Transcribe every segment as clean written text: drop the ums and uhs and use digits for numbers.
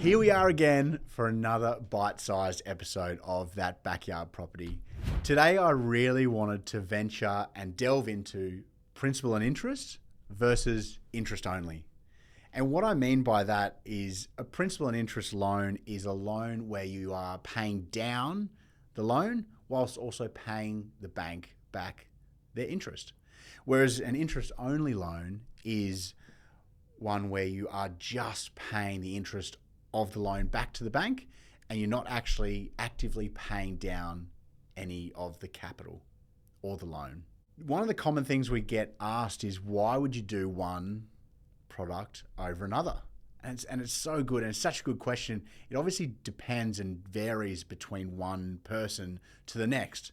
Here we are again for another bite-sized episode of That Backyard Property. Today I really wanted to venture and delve into principal and interest versus interest only. And what I mean by that is a principal and interest loan is a loan where you are paying down the loan whilst also paying the bank back their interest. Whereas an interest only loan is one where you are just paying the interest of the loan back to the bank and you're not actually actively paying down any of the capital or the loan. One of the common things we get asked is, why would you do one product over another? And it's so good, and it's such a good question. It obviously depends and varies between one person to the next.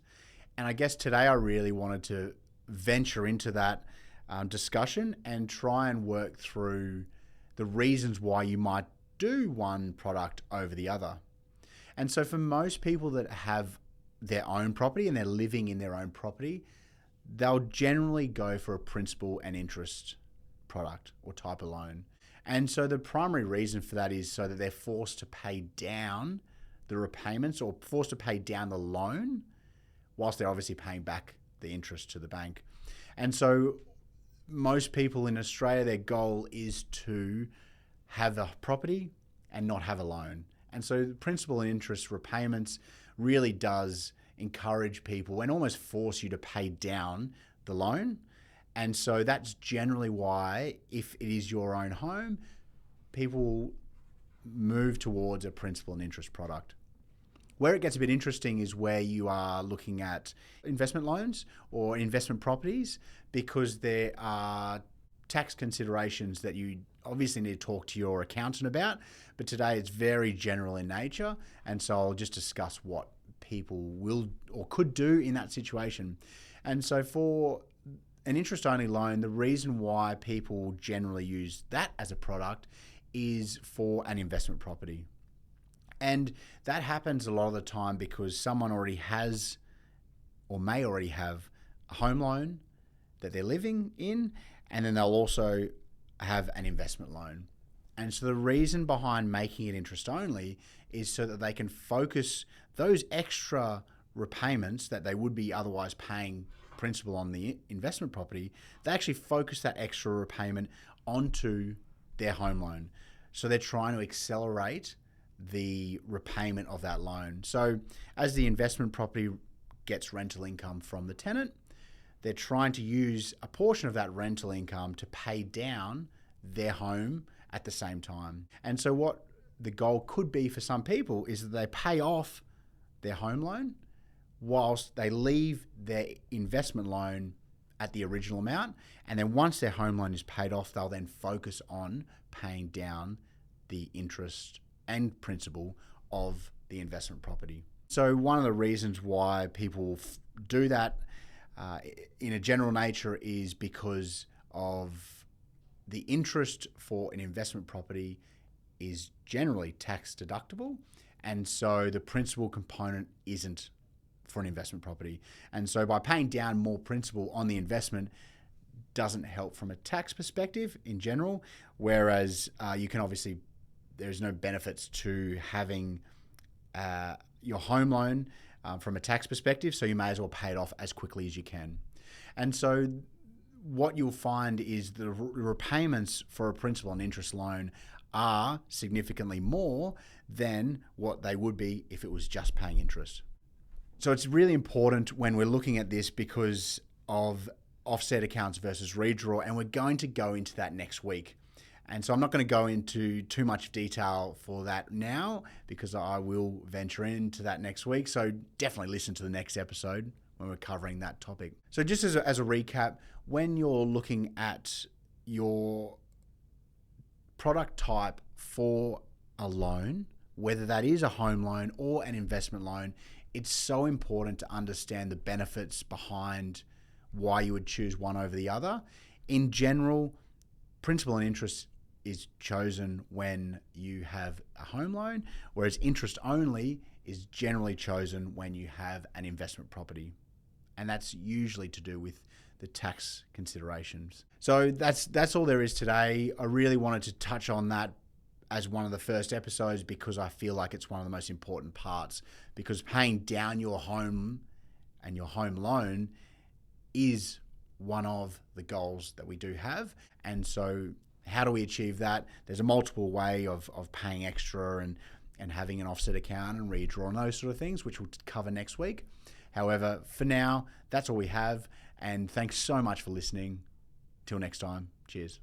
And I guess today I really wanted to venture into that discussion and try and work through the reasons why you might do one product over the other. And so for most people that have their own property and they're living in their own property, they'll generally go for a principal and interest product or type of loan. And so the primary reason for that is so that they're forced to pay down the repayments or forced to pay down the loan whilst they're obviously paying back the interest to the bank. And so most people in Australia, their goal is to have a property and not have a loan. And so the principal and interest repayments really does encourage people and almost force you to pay down the loan. And so that's generally why, if it is your own home, people move towards a principal and interest product. Where it gets a bit interesting is where you are looking at investment loans or investment properties, because there are tax considerations that you obviously need to talk to your accountant about. But today it's very general in nature, and so I'll just discuss what people will or could do in that situation. And so for an interest-only loan, the reason why people generally use that as a product is for an investment property. And that happens a lot of the time because someone already has or may already have a home loan that they're living in, and then they'll also have an investment loan. And so the reason behind making it interest only is so that they can focus those extra repayments that they would be otherwise paying principal on the investment property. They actually focus that extra repayment onto their home loan. So they're trying to accelerate the repayment of that loan. So as the investment property gets rental income from the tenant, they're trying to use a portion of that rental income to pay down their home at the same time. And so what the goal could be for some people is that they pay off their home loan whilst they leave their investment loan at the original amount. And then once their home loan is paid off, they'll then focus on paying down the interest and principal of the investment property. So one of the reasons why people do that in a general nature is because of the interest for an investment property is generally tax deductible, and so the principal component isn't for an investment property. And so by paying down more principal on the investment doesn't help from a tax perspective in general, whereas you can obviously, there's no benefits to having your home loan from a tax perspective, so you may as well pay it off as quickly as you can. And so what you'll find is the repayments for a principal and interest loan are significantly more than what they would be if it was just paying interest. So it's really important when we're looking at this because of offset accounts versus redraw, and we're going to go into that next week. And so I'm not going to go into too much detail for that now because I will venture into that next week. So definitely listen to the next episode when we're covering that topic. So just as a recap, when you're looking at your product type for a loan, whether that is a home loan or an investment loan, it's so important to understand the benefits behind why you would choose one over the other. In general, principal and interest is chosen when you have a home loan, whereas interest only is generally chosen when you have an investment property. And that's usually to do with the tax considerations. So that's all there is today. I really wanted to touch on that as one of the first episodes because I feel like it's one of the most important parts, because paying down your home and your home loan is one of the goals that we do have. And so how do we achieve that? There's a multiple way of paying extra and having an offset account and redraw and those sort of things, which we'll cover next week. However, for now, that's all we have. And thanks so much for listening. Till next time, cheers.